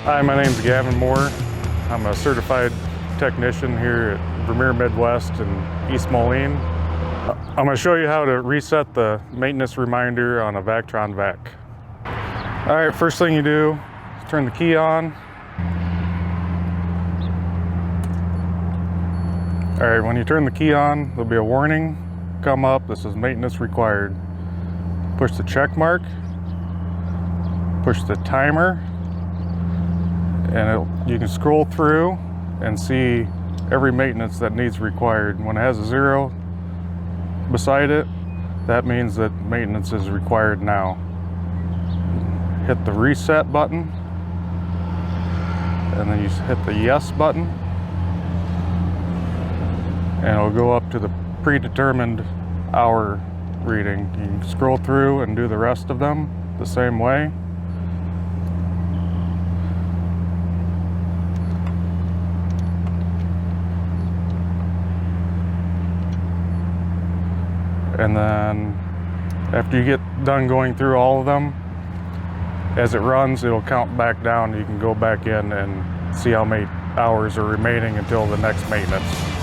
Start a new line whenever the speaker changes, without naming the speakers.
Hi, my name's Gavin Moore. I'm a certified technician here at Vermeer Midwest in East Moline. I'm going to show you how to reset the maintenance reminder on a Vactron vac. All right, first thing you do is turn the key on. All right, when you turn the key on, there'll be a warning come up. This is maintenance required. Push the check mark, push the timer, and you can scroll through and see every maintenance that needs required. When it has a 0 beside it, that means that maintenance is required now. Hit the reset button, and then you hit the yes button, and it'll go up to the predetermined hour reading. You can scroll through and do the rest of them the same way. And then after you get done going through all of them, as it runs, it'll count back down. You can go back in and see how many hours are remaining until the next maintenance.